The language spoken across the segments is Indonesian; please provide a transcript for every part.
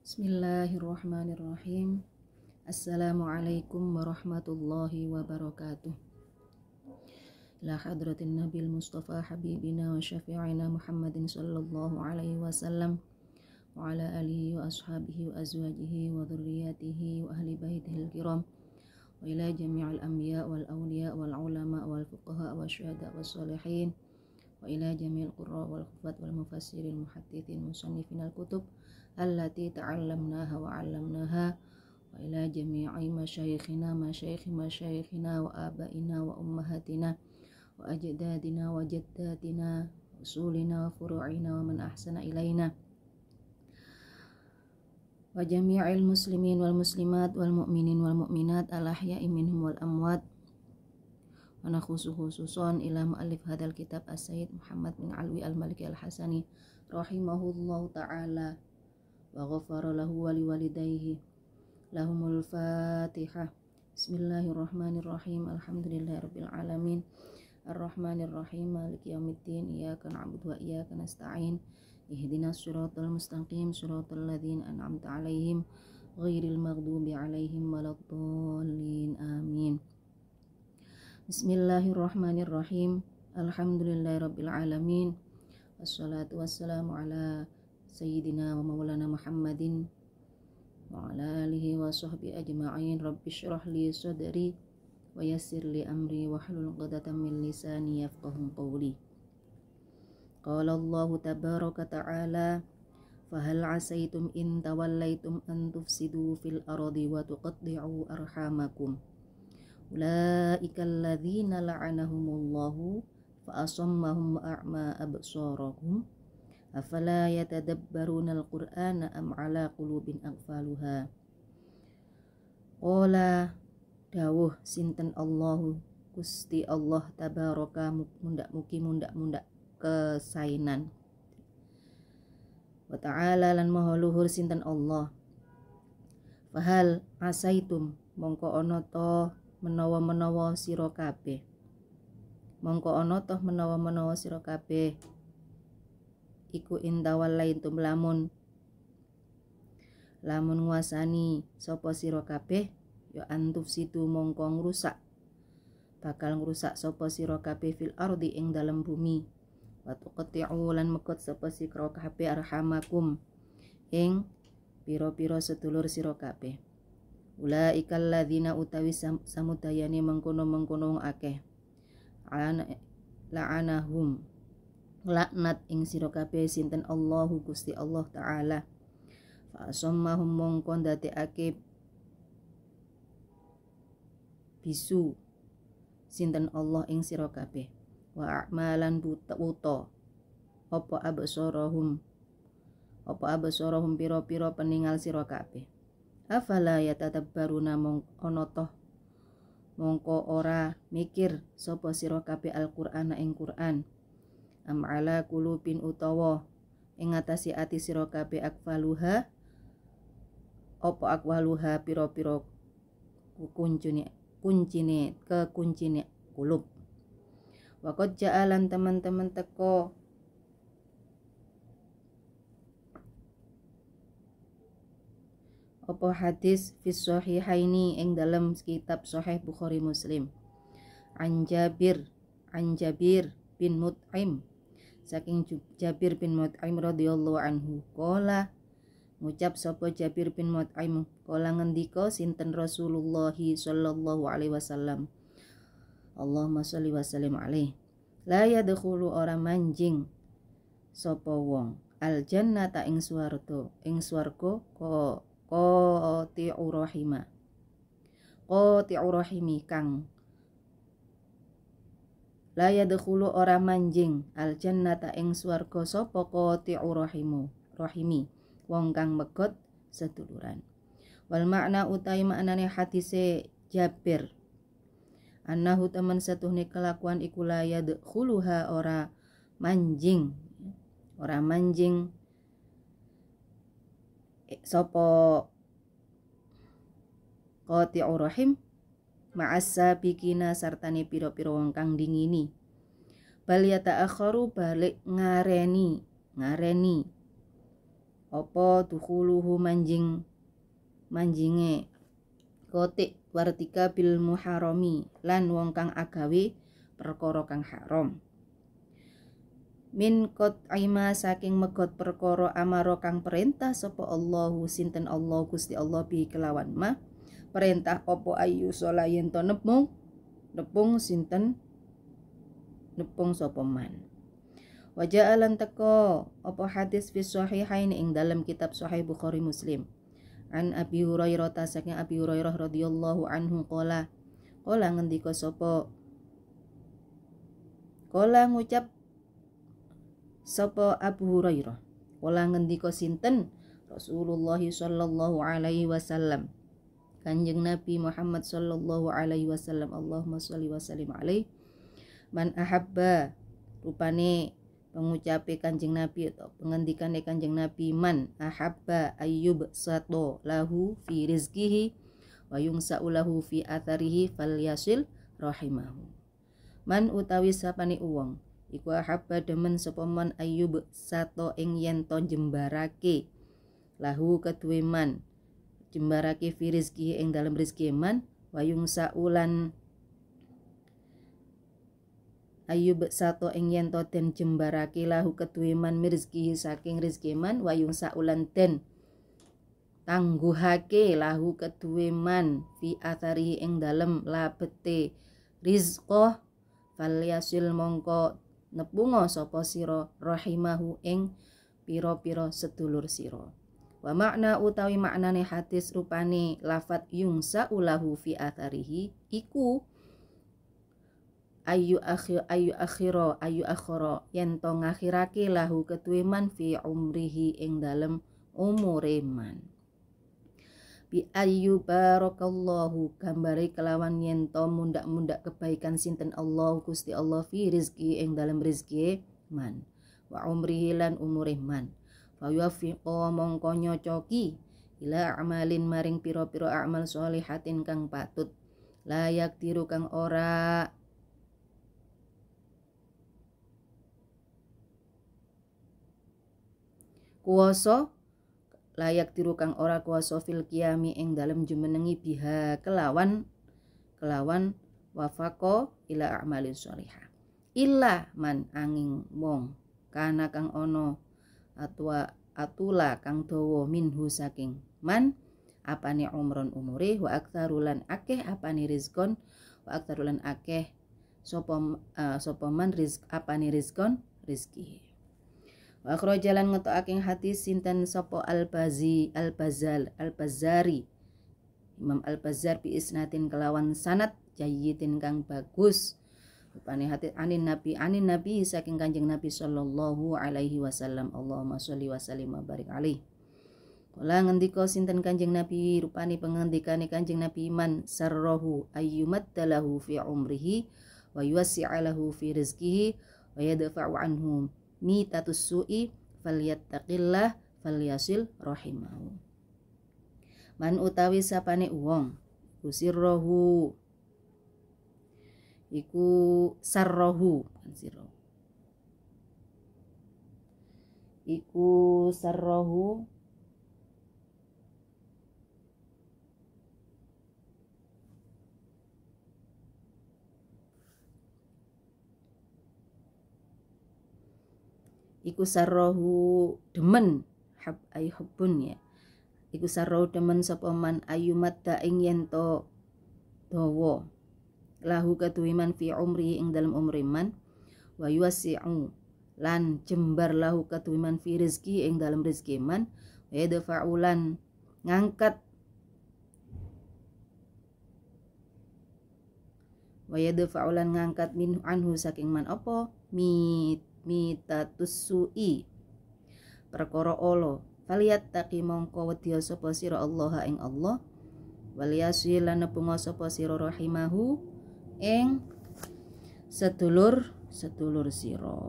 Bismillahirrahmanirrahim. Assalamualaikum warahmatullahi wabarakatuh. Ila hadratin Nabil Mustafa Habibina wa syafi'ina Muhammadin sallallahu alaihi wasallam wa ala alihi wa ashabihi wa azwajihi wa dhurriyyatihi wa ahli baitihil kiram wa ila jami'il anbiya wal awliya wal ulama wal fuqaha wa syuhada wa salihin wa ila jami'il qurra wal khufat wal mufassirin muhaddithin musannifin al kutub allati ta'allamnaha wa 'allamnaha wa ila jami'i masyayikhina wa abaina wa ummahatina wa ajdadina wa jaddatina usulina wa furu'ina wa man ahsana ilaina wa jami'il muslimin wal muslimat wal mu'minin wal mu'minat al ahya'i minhum wal amwat wa khususan ila mu'allif hadal kitab as-sayyid Muhammad bin Alwi al-Maliki al-Hasani rahimahullahu ta'ala wa ghafara lahu wa liwalidayhi. Lahumul Fatihah. Bismillahirrahmanirrahim. Alhamdulillahirabbil alamin. Arrahmanirrahim. Maliki yaumiddin. Iyyaka na'budu wa iyyaka nasta'in. Ihdinas siratal mustaqim. Siratal ladzina an'amta 'alaihim ghairil maghdubi 'alaihim waladdallin. Amin. Bismillahirrahmanirrahim. Alhamdulillahirabbil alamin. Wassalatu wassalamu ala Sayyidina wa maulana Muhammadin wa ala alihi wa sahbihi ajma'in. Rabbi syrah li sadri wa yassir li amri wa hlul 'uqdatam min lisani yafqahu qawli. Qala Allah tabaraka ta'ala fahal 'asaitum in tawallaitum an tufsidu fil ardi wa tuqatti'u arhamakum ulaika alladzina la'anahumullahu fa asammahum wa a'ma absarahum afala yatadabbaruna al-Qur'ana am ala qulubin aqfaluha. Qala dawuh sinten Allahu Gusti Allah tabaraka mundak kesainan wa ta'ala lan maha luhur sinten Allah. Fahal asaitum mongko ana to menawa-menawa sira kabeh iku intawallaitum lamun nguasani sapa sira kabeh ya antuf situ mongko bakal ngrusak sapa sira kabeh fil ardi ing dalem bumi wa tuqti'u lan mekut sapa sira kabeh arhamakum ing pira-pira sedulur sira kabeh. Ulaikal ladzina utawi samudayane mengkono-mengkono akeh la'anahum laknat ing sira kabeh sinten Allahu Gusti Allah taala fa asammahum mongko ndadekake bisu sinten Allah ing sira kabeh wa a'malan buta apa absarahum pira-pira peningal sira kabeh. Afala yatadabbaruna mongko ora mikir sapa sira kabeh Al-Qur'ana ing Qur'an am ala qulubin utawa ing ngatasi ati sira kabeh akwaluha pira-pira kuncine kulub. Waqad ja'alan teman-teman teko apa hadis fis sahihaini ing dalam kitab Sahih Bukhari Muslim an Jabir bin Mut'im saking Jabir bin Mut'im radhiyallahu anhu qala ngucap sapa Jabir bin Mut'im qala ngendika sinten Rasulullah sallallahu alaihi wasallam Allahumma sholli wa sallim alaihi la yadkhulu ora manjing sapa wong al jannata ing swarga qati'u rahimi kang la yadkhulu ora manjing al jannata ing swarga sapa qati'u rahimi wong kang megot seduluran. Wal makna utai maknane hadise Jabir annahu temen satuhne kelakuan iku la yadkhuluha ora manjing sapa qati'u rahim ma'asa bikina sartane pira-pira wong kang dingini bal yata'akharu balik ngareni apa dukhuluhu manjinge kotik wartika bil muharami lan wong kang agawe perkara kang haram min qat'ima saking megot perkara amaro kang perintah sapa Allahu sinten Allah Gusti Allah bi kelawan ma perintah apa ayu shola yen to nepung sinten nepung sapa man waja'alan teko apa hadis fi sahihain ing dalam kitab Sahih Bukhari Muslim an Abi Hurairah saking Abi Hurairah radhiyallahu anhu qala ngendika sapa ngucap sapa Abu Hurairah ngendika sinten Rasulullah sallallahu alaihi wasallam Kanjeng Nabi Muhammad sallallahu alaihi wasallam Allahumma sholli wa sallim alaihi man ahabba rupane pengucape Kanjeng Nabi atau pengendikane Kanjeng Nabi man ahabba ayyub sato lahu fi rizqihi wa yungsa'u lahu fi atharihi falyasil rahimahu man utawi sapane uwong iku ahabba demen sapa man ayyub sato ing yen to jembarake lahu keduwe man jembarake fi rizqihi ing dalam rezeki man wa yungsa'ulan Ayub sato ing yen to den jembarake lahu keduwe man rezeki saking rezeki man wa yungsa'ulan den tangguhake lahu keduwe man fi athari ing dalem labete rizqah falyasil mongko nepunga sapa sira rahimahu ing pira-pira sedulur sira wa makna utawi maknane hadis rupane lafat yungsa'u lahu fi atharihi iku ayu akhira yen to ngakhirake lahu keduwe man fi umrihi ing dalem umure man bi ayu barakallahu gambare kelawan yen to mundak-mundak kebaikan sinten Allah Gusti Allah fi rizki ing dalem rizki man wa umrihi lan umure man fa yuwaffiqo mongko nyocoki ila amalin maring pira-pira amal sholihatin kang patut layak tiru kang ora kuwasa layak tiru kang ora kuwasa fil qiyami ing dalem jumenengi biha kelawan wafaqo ila a'malin sholihah illa man angin wong kana kang ono atula kang dawa minhu saking man apane umron umure wa aktsarulan akeh apane rizkon wa aktsarulan akeh sapa man rizq apane rizkon rizki wa akhrajalan ngetokake hadis sinten sapa al-Bazari Imam Al-Bazzar bi isnatin kelawan sanad jayyidin kang bagus rupane hadis anin nabi saking Kanjeng Nabi sallallahu alaihi wasallam Allahumma sholli wa sallim wa barik alaihi kala ngendika sinten Kanjeng Nabi rupane pengendikane Kanjeng Nabi man sarrahu ayyumaddalahu fi umrihi wa yuwassi'alahu fi rizqihi wa yadfa'u anhu mitatus su'i falyattaqillah falyasil rahimahu man utawi sapane wong kusirrohu iku sarrohu iku sarrohu demen hubbun ya iku sarrohu demen sapa man ayyumadda ing yen to dawa lahu kaduwe man fi umri ing dalem umri man wa yuwasi'u lan jembar lahu kaduwe man fi rizki ing dalem rizki man wa yadfa'u lan ngangkat min anhu saking man apa mitatus su'i perkara ala falyattaqi mongko wedya sapa sira Allah ing Allah walyasil lan nepunga sapa sira rahimahu ing sedulur sira.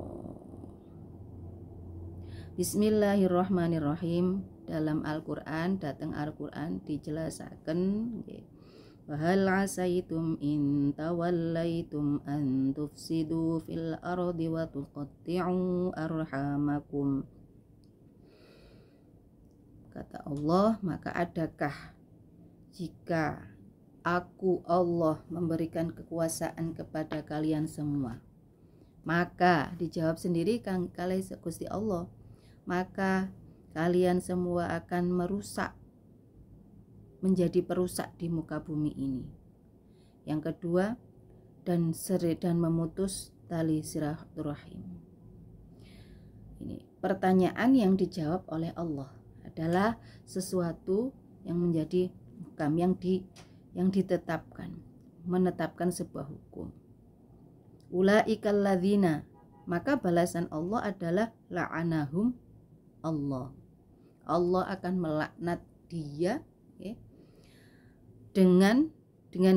Bismillahirrahmanirrahim. Dalam Al-Qur'an dateng Al-Qur'an dijelasaken nggih. Wa hal asaitum in tawallaitum an tufsidu fil ardi wa tuqatti'u arhamakum. kata Allah, maka adakah jika aku Allah memberikan kekuasaan kepada kalian semua? Maka dijawab sendiri kali Gusti Allah, maka kalian semua akan merusak, menjadi perusak di muka bumi ini. Yang kedua, dan memutus tali silaturahim. Ini pertanyaan yang dijawab oleh Allah adalah sesuatu yang menjadi hukam, yang ditetapkan, menetapkan sebuah hukum. Ulaikal ladzina, maka balasan Allah adalah la'anahum Allah. Allah akan melaknat dia, ya, dengan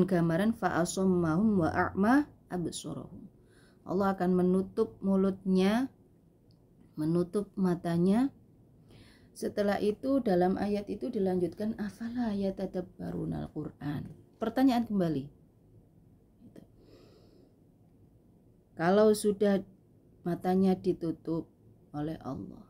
gambaran fa'asammahum wa a'ma absarahum. Allah akan menutup mulutnya, menutup matanya. Setelah itu dalam ayat itu dilanjutkan afala yatadabbarunal Qur'an. Pertanyaan kembali. Kalau sudah matanya ditutup oleh Allah,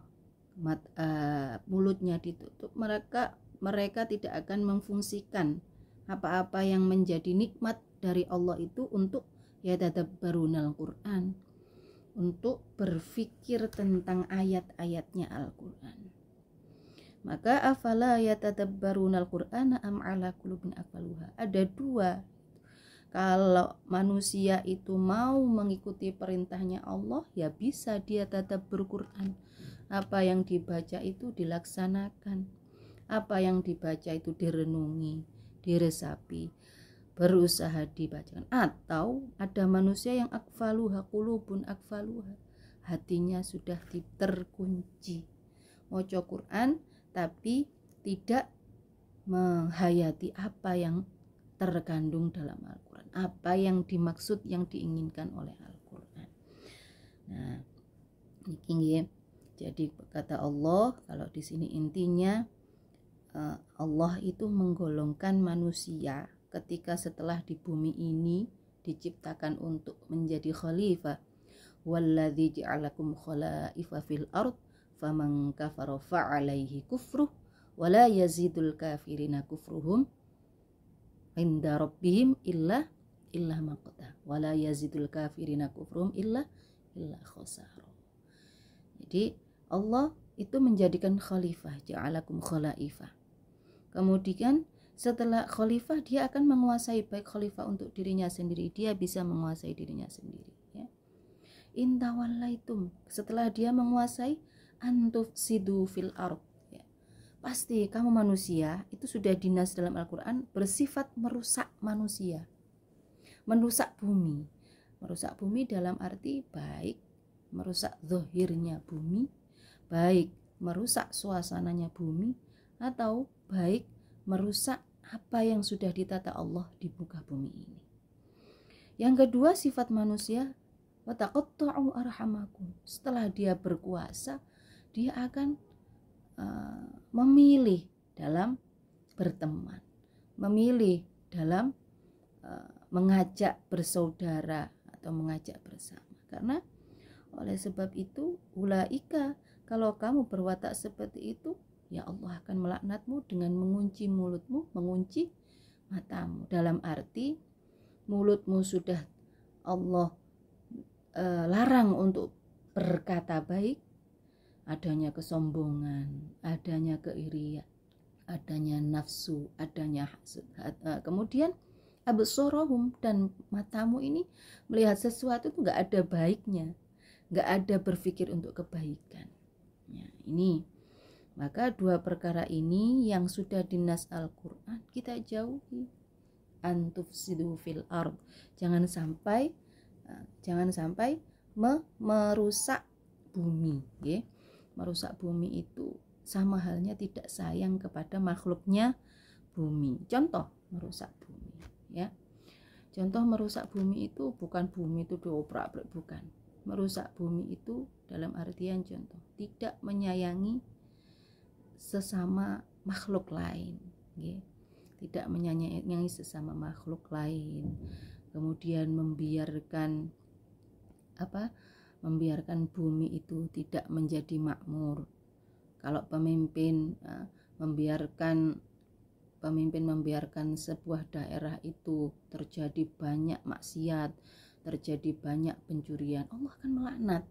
mulutnya ditutup, mereka tidak akan memfungsikan apa-apa yang menjadi nikmat dari Allah itu untuk yatadabbarunal Qur'an, untuk berpikir tentang ayat-ayatnya Al-Qur'an. Maka afala yatadabbarunal Qur'ana am ala qulubin aqfaluha. Ada dua. Kalau manusia itu mau mengikuti perintahnya Allah, ya bisa dia tadabbur Quran. Apa yang dibaca itu dilaksanakan, apa yang dibaca itu direnungi, diresapi, berusaha dibacakan. Atau ada manusia yang aqfaluha qulubun aqfaluha, hatinya sudah terkunci, maca Quran tapi tidak menghayati apa yang terkandung dalam Al-Quran, apa yang dimaksud, yang diinginkan oleh Al-Quran. Nah, ini jadi kata Allah, kalau di sini intinya Allah itu menggolongkan manusia ketika setelah di bumi ini diciptakan untuk menjadi khalifah. Walladzi ja'alakum khalaifa fil ard faman kafara fa'alaihi kufruh wala yazidul kafirina kufruhum inda rabbihim illa maqta wala yazidul kafirina kufrum illa khasara. Jadi Allah itu menjadikan khalifah, ja'alakum khalaifah. Kemudian setelah khalifah dia akan menguasai, baik khalifah untuk dirinya sendiri, dia bisa menguasai dirinya sendiri, ya. Intawallaitum, setelah dia menguasai, antufsidu fil ard, pasti kamu manusia itu sudah dinas dalam Al-Quran bersifat merusak manusia, merusak bumi. Merusak bumi dalam arti baik merusak zahirnya bumi, baik merusak suasananya bumi, atau baik merusak apa yang sudah ditata Allah di muka bumi ini. Yang kedua, sifat manusia wataqatta'u arhamakum. Setelah dia berkuasa, dia akan memilih dalam berteman, memilih dalam mengajak bersaudara atau mengajak bersama. Karena oleh sebab itu ulaika, kalau kamu berwatak seperti itu, ya Allah akan melaknatmu dengan mengunci mulutmu, mengunci matamu. Dalam arti mulutmu sudah Allah larang untuk berkata baik, adanya kesombongan, adanya keirian, adanya nafsu, adanya hasad. Kemudian absorohum, dan matamu ini melihat sesuatu itu nggak ada baiknya, nggak ada berpikir untuk kebaikan. Ya, ini maka dua perkara ini yang sudah dinas Al-Quran kita jauhi. Antufsidu fil ard, jangan sampai merusak bumi, ya. Merusak bumi itu sama halnya tidak sayang kepada makhluknya bumi. Contoh merusak bumi, ya. Contoh merusak bumi itu bukan bumi itu diobrak-abrik, bukan. Merusak bumi itu dalam artian contoh tidak menyayangi sesama makhluk lain, ya. Tidak menyayangi sesama makhluk lain. Kemudian membiarkan bumi itu tidak menjadi makmur. Kalau pemimpin pemimpin membiarkan sebuah daerah itu terjadi banyak maksiat, terjadi banyak pencurian, Allah akan melaknat.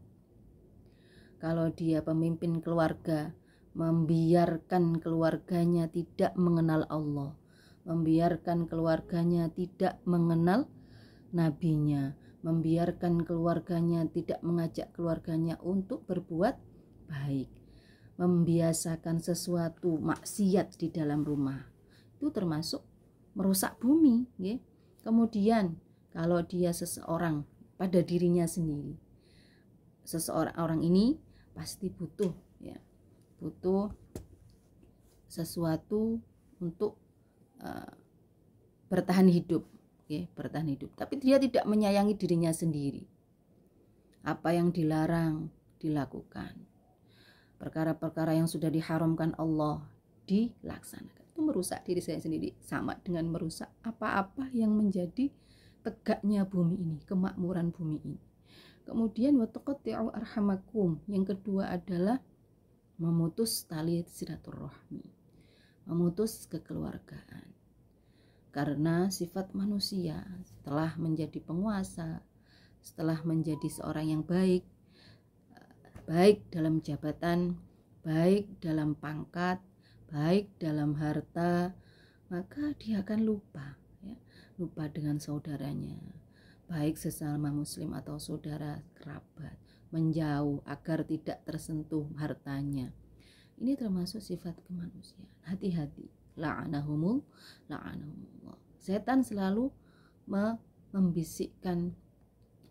Kalau dia pemimpin keluarga, membiarkan keluarganya tidak mengenal Allah, membiarkan keluarganya tidak mengenal nabinya, membiarkan keluarganya tidak mengajak keluarganya untuk berbuat baik, membiasakan sesuatu maksiat di dalam rumah, itu termasuk merusak bumi, ya. Kemudian kalau dia seseorang pada dirinya sendiri, seseorang ini pasti butuh sesuatu untuk bertahan hidup, tapi dia tidak menyayangi dirinya sendiri. Apa yang dilarang dilakukan, perkara-perkara yang sudah diharamkan Allah dilaksanakan, itu merusak diri saya sendiri, sama dengan merusak apa-apa yang menjadi tegaknya bumi ini, kemakmuran bumi ini. Kemudian wataqatti'u arhamakum, yang kedua adalah memutus tali silaturahmi, memutus kekeluargaan. Karena sifat manusia setelah menjadi penguasa, setelah menjadi seorang yang baik dalam jabatan, baik dalam pangkat, baik dalam harta, maka dia akan lupa dengan saudaranya, baik sesama muslim atau saudara kerabat, menjauh agar tidak tersentuh hartanya. Ini termasuk sifat kemanusiaan. Hati-hati, la'anahumullah. Setan selalu membisikkan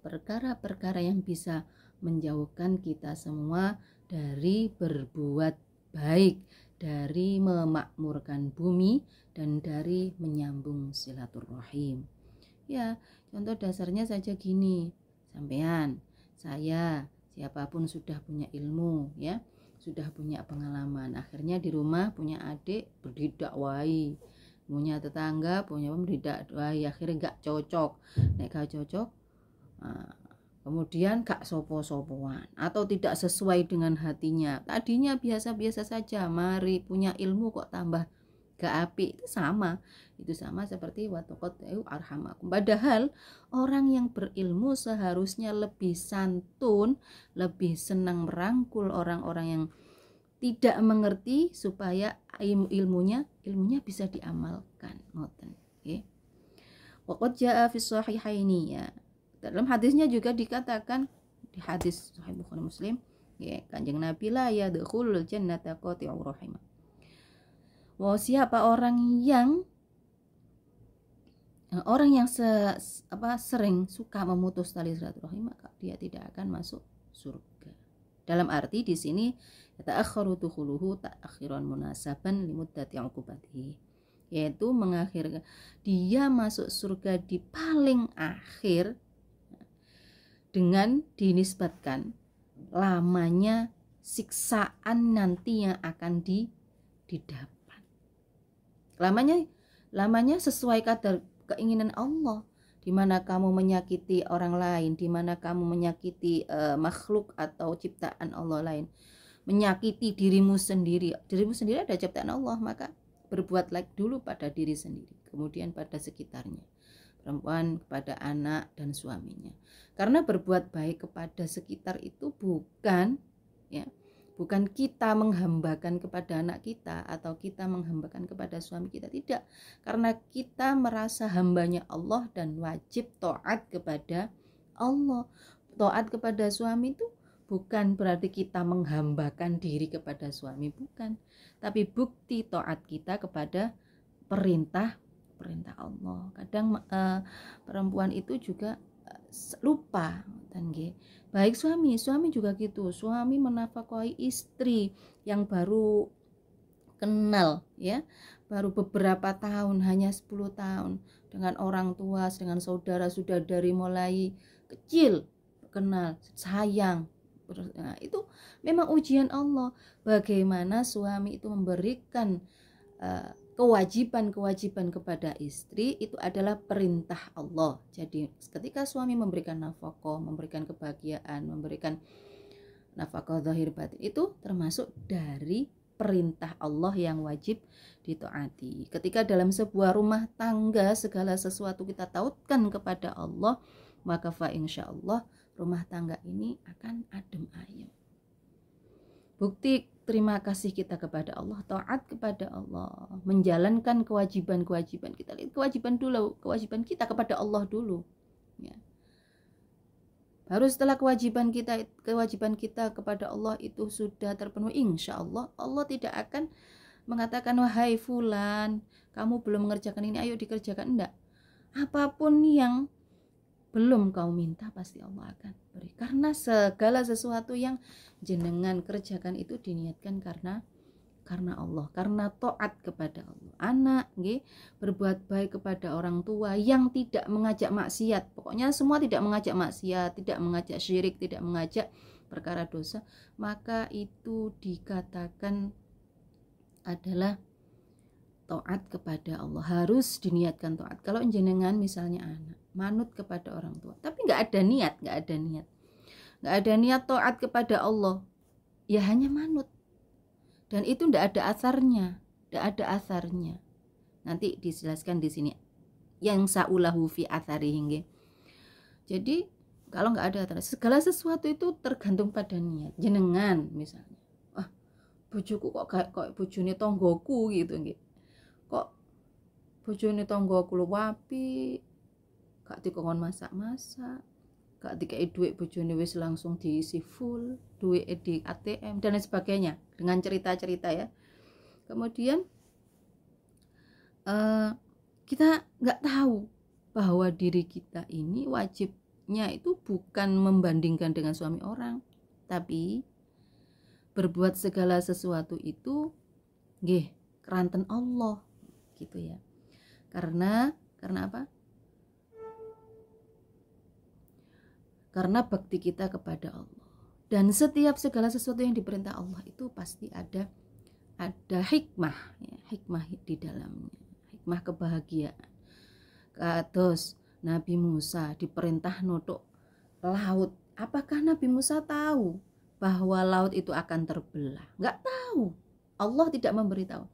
perkara-perkara yang bisa menjauhkan kita semua dari berbuat baik, dari memakmurkan bumi, dan dari menyambung silaturahim. Ya, contoh dasarnya saja gini, sampean, saya, siapapun sudah punya ilmu, ya, sudah punya pengalaman, akhirnya di rumah punya adik berdidakwai, punya tetangga punya berdidakwai, akhirnya gak cocok, kemudian gak sopo-sopoan atau tidak sesuai dengan hatinya. Tadinya biasa-biasa saja, mari punya ilmu kok tambah gak apik. Itu sama seperti wataqatti'u arhamakum. Padahal orang yang berilmu seharusnya lebih santun, lebih senang merangkul orang-orang yang tidak mengerti supaya ilmunya bisa diamalkan. Ngoten, nggih. Wa qad jaa fi shahihaini, ya. Dalam hadisnya juga dikatakan, di hadis Sahih Bukhari Muslim, ya, Kanjeng Nabi, la yadkhulul jannata qati'ur rahimah. Siapa orang yang sering suka memutus tali silaturahim, maka dia tidak akan masuk surga. Dalam arti di sini ta'akhkharu dukhuluhu ta'akhiran munasaban limuddati 'uqubatihi, yaitu mengakhirkan dia masuk surga di paling akhir dengan dinisbatkan lamanya siksaan nanti yang akan didapat. Lamanya sesuai kadar keinginan Allah. Di mana kamu menyakiti orang lain, di mana kamu menyakiti makhluk atau ciptaan Allah lain, menyakiti dirimu sendiri ada ciptaan Allah, maka berbuat baik dulu pada diri sendiri, kemudian pada sekitarnya, perempuan kepada anak dan suaminya. Karena berbuat baik kepada sekitar itu bukan kita menghambakan kepada anak kita atau kita menghambakan kepada suami kita, tidak. Karena kita merasa hambanya Allah dan wajib taat kepada Allah. Taat kepada suami itu bukan berarti kita menghambakan diri kepada suami, bukan. Tapi bukti taat kita kepada perintah Allah. Kadang perempuan itu juga lupa, baik suami juga gitu. Suami menafkahi istri yang baru kenal, ya, baru beberapa tahun, hanya 10 tahun, dengan orang tua, dengan saudara sudah dari mulai kecil kenal, sayang. Nah, itu memang ujian Allah. Bagaimana suami itu memberikan kewajiban kepada istri, itu adalah perintah Allah. Jadi ketika suami memberikan nafkah, memberikan kebahagiaan, memberikan nafkah zahir batin, itu termasuk dari perintah Allah yang wajib ditaati. Ketika dalam sebuah rumah tangga segala sesuatu kita tautkan kepada Allah, maka fa insyaallah rumah tangga ini akan adem ayem. Bukti terima kasih kita kepada Allah, taat kepada Allah, menjalankan kewajiban-kewajiban kita. Kewajiban kita kepada Allah dulu, ya. Baru setelah kewajiban kita kepada Allah itu sudah terpenuhi, insya Allah, Allah tidak akan mengatakan, wahai fulan, kamu belum mengerjakan ini, ayo dikerjakan. Enggak. Apapun yang belum kau minta, pasti Allah akan beri. Karena segala sesuatu yang jenengan kerjakan itu diniatkan karena Allah, karena taat kepada Allah. Anak berbuat baik kepada orang tua yang tidak mengajak maksiat. Pokoknya semua tidak mengajak maksiat, tidak mengajak syirik, tidak mengajak perkara dosa, maka itu dikatakan adalah taat kepada Allah. Harus diniatkan taat. Kalau jenengan misalnya anak manut kepada orang tua, tapi nggak ada niat taat kepada Allah, ya hanya manut. Dan itu tidak ada asarnya. Nanti dijelaskan di sini. Yang saulahu fi atharihi. Jadi kalau nggak ada asar, segala sesuatu itu tergantung pada niat. Jenengan misalnya, bojoku kok kayak bojone tonggoku gitu nggih. Kok bojone tonggoku wapi, gak dikongkon masak-masak, gak dikai duit bojone wis langsung diisi full, duit di ATM dan lain sebagainya, dengan cerita-cerita ya. Kemudian kita nggak tahu bahwa diri kita ini wajibnya itu bukan membandingkan dengan suami orang, tapi berbuat segala sesuatu itu keranten Allah gitu ya. Karena apa? Karena bakti kita kepada Allah. Dan setiap segala sesuatu yang diperintah Allah itu pasti ada hikmah ya, hikmah di dalamnya, hikmah kebahagiaan. Terus Nabi Musa diperintah nutuk laut. Apakah Nabi Musa tahu bahwa laut itu akan terbelah? Enggak tahu. Allah tidak memberitahu.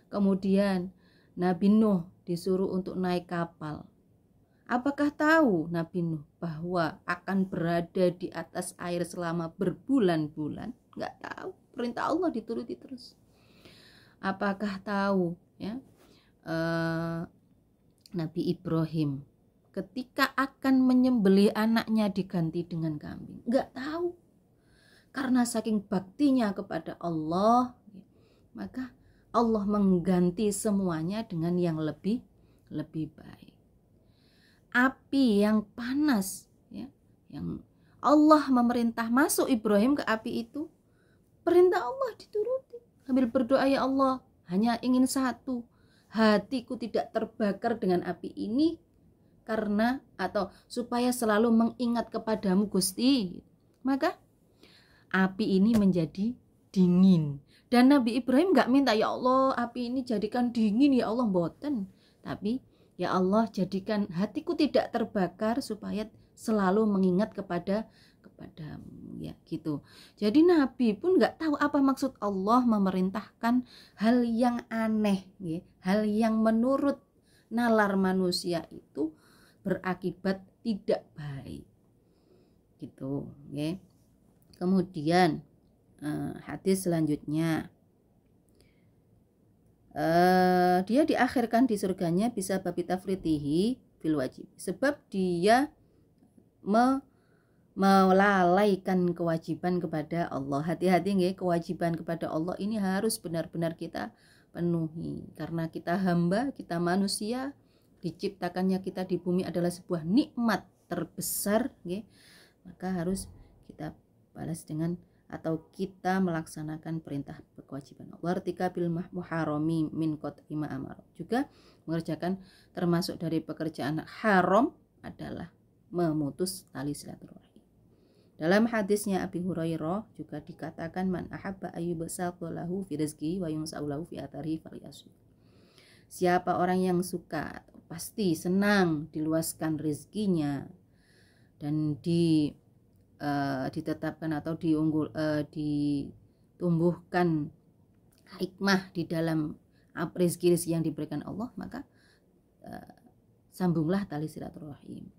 Kemudian Nabi Nuh disuruh untuk naik kapal. Apakah tahu Nabi Nuh bahwa akan berada di atas air selama berbulan-bulan? Enggak tahu. Perintah Allah dituruti terus. Apakah tahu ya Nabi Ibrahim ketika akan menyembelih anaknya diganti dengan kambing? Enggak tahu. Karena saking baktinya kepada Allah, maka Allah mengganti semuanya dengan yang lebih baik. Api yang panas ya, yang Allah memerintah masuk Ibrahim ke api itu, perintah Allah dituruti. Sambil berdoa, ya Allah, hanya ingin satu, hatiku tidak terbakar dengan api ini karena atau supaya selalu mengingat kepadamu Gusti. Maka api ini menjadi dingin. Dan Nabi Ibrahim gak minta, ya Allah api ini jadikan dingin ya Allah, mboten. Tapi ya Allah jadikan hatiku tidak terbakar supaya selalu mengingat kepadamu ya gitu. Jadi Nabi pun gak tahu apa maksud Allah memerintahkan hal yang aneh ya, hal yang menurut nalar manusia itu berakibat tidak baik gitu ya. Kemudian hadis selanjutnya, dia diakhirkan di surganya bisa babi tafritihi fil wajib, sebab dia melalaikan kewajiban kepada Allah. Hati-hati nggih, kewajiban kepada Allah ini harus benar-benar kita penuhi, karena kita hamba, kita manusia, diciptakannya kita di bumi adalah sebuah nikmat terbesar nggih. Maka harus kita balas dengan atau kita melaksanakan perintah kewajiban Allah. Wartika bil muharrami min qat'i ma amar. Juga mengerjakan termasuk dari pekerjaan haram adalah memutus tali silaturahim. Dalam hadisnya Abi Hurairah juga dikatakan, man ahabba ayyubsata lahu fi rizqi wa yunsa'u lahu fi atharihi falyasum. Siapa orang yang suka, pasti senang diluaskan rezekinya dan ditetapkan atau ditumbuhkan hikmah di dalam rezeki yang diberikan Allah, maka sambunglah tali silaturahim.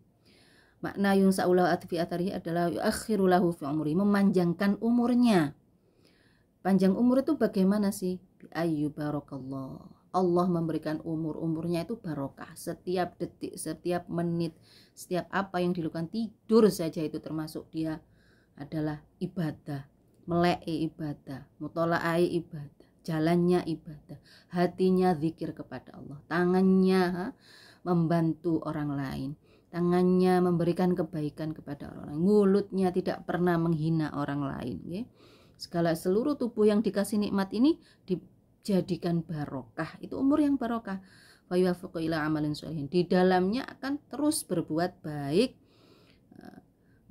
Makna yung sa'ulahu atfi atharihi adalah yuakhiru lahu fi umri, memanjangkan umurnya. Panjang umur itu bagaimana sih? Bi ayyu barakallah. Allah memberikan umurnya itu barokah. Setiap detik, setiap menit, setiap apa yang dilakukan, tidur saja itu termasuk dia adalah ibadah. Melei ibadah, mutola'ai ibadah, jalannya ibadah, hatinya zikir kepada Allah, tangannya membantu orang lain, tangannya memberikan kebaikan kepada orang lain, mulutnya tidak pernah menghina orang lain, ya. Seluruh tubuh yang dikasih nikmat ini dijadikan barokah, itu umur yang barokah. Wa yuwaffiqu ila amalin sholihin, di dalamnya akan terus berbuat baik.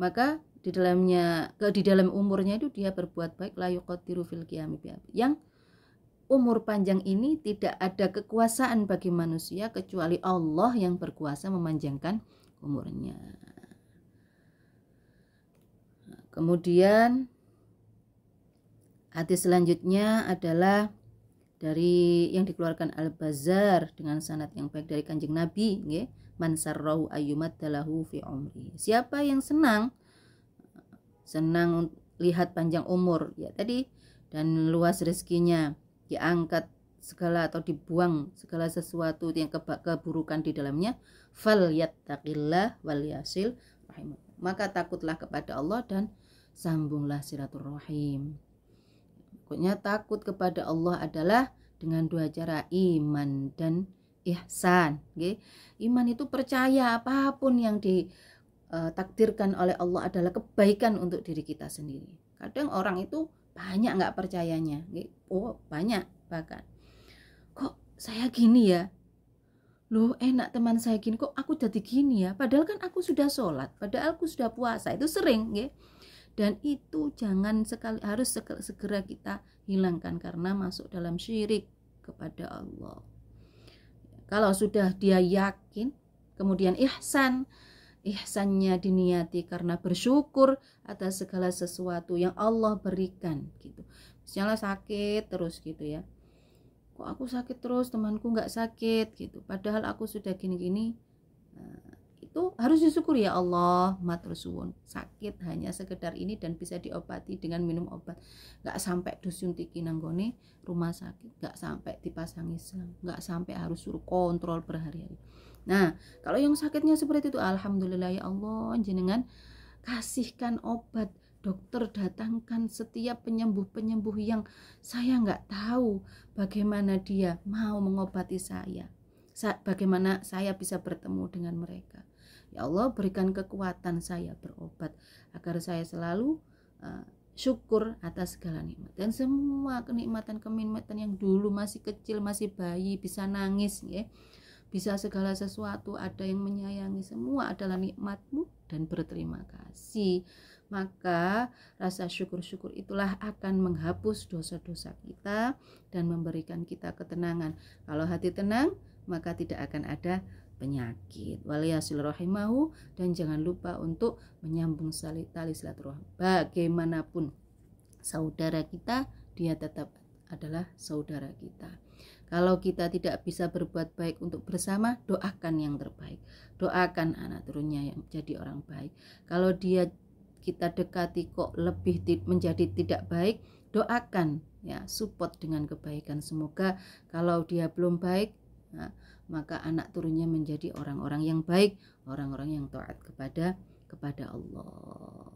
Maka di dalam umurnya itu dia berbuat baik, la yuqaddiru fil qiyami bi, yang umur panjang ini tidak ada kekuasaan bagi manusia kecuali Allah yang berkuasa memanjangkan umurnya. Kemudian hadis selanjutnya adalah dari yang dikeluarkan Al-Bazzar dengan sanad yang baik dari Kanjeng Nabi, nggih, man sarrahu ayyumaddalahu fi umri. Siapa yang senang lihat panjang umur, ya tadi, dan luas rezekinya, diangkat segala atau dibuang segala sesuatu yang keburukan di dalamnya, fal yattaqillah wal yasil rahimah, maka takutlah kepada Allah dan sambunglah silaturahim. Pokoknya takut kepada Allah adalah dengan dua cara, iman dan ihsan. Okay? Iman itu percaya apapun yang ditakdirkan oleh Allah adalah kebaikan untuk diri kita sendiri. Kadang orang itu banyak nggak percayanya, okay? Oh banyak, bahkan kok saya gini ya, loh enak teman saya gini, kok aku jadi gini ya, padahal kan aku sudah sholat, padahal aku sudah puasa, itu sering, okay? Dan itu harus segera kita hilangkan karena masuk dalam syirik kepada Allah. Kalau sudah dia yakin, kemudian ihsannya diniati karena bersyukur atas segala sesuatu yang Allah berikan gitu. Misalnya sakit terus gitu ya, kok aku sakit terus, temanku nggak sakit gitu, padahal aku sudah gini-gini. Itu harus disyukuri, ya Allah, matur suwun, sakit hanya sekedar ini dan bisa diobati dengan minum obat, nggak sampai disuntik nanggone rumah sakit, nggak sampai dipasangi selang, nggak sampai harus suruh kontrol berhari-hari. Nah kalau yang sakitnya seperti itu, alhamdulillah ya Allah, jenengan kasihkan obat, dokter datangkan setiap penyembuh yang saya nggak tahu bagaimana dia mau mengobati saya, bagaimana saya bisa bertemu dengan mereka. Ya Allah, berikan kekuatan saya berobat agar saya selalu syukur atas segala nikmat dan semua kenikmatan yang dulu masih kecil, masih bayi, bisa nangis, ya, bisa segala sesuatu, ada yang menyayangi, semua adalah nikmatmu dan berterima kasih. Maka rasa syukur itulah akan menghapus dosa-dosa kita dan memberikan kita ketenangan. Kalau hati tenang, maka tidak akan ada penyakit. Waliyasil rahimahu, dan jangan lupa untuk menyambung tali silaturahim. Bagaimanapun saudara kita, dia tetap adalah saudara kita. Kalau kita tidak bisa berbuat baik untuk bersama, doakan yang terbaik. Doakan anak turunnya yang jadi orang baik. Kalau kita dekati kok lebih menjadi tidak baik, doakan, ya, support dengan kebaikan. Semoga kalau dia belum baik, maka anak turunnya menjadi orang-orang yang baik, orang-orang yang taat kepada Allah.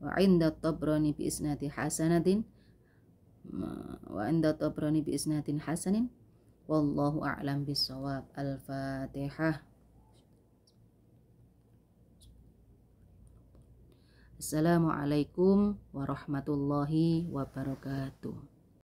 Wa inda Tabrani bi isnadin hasanin, wallahu a'lam bissawab. Al-Fatihah. Assalamualaikum warahmatullahi wabarakatuh.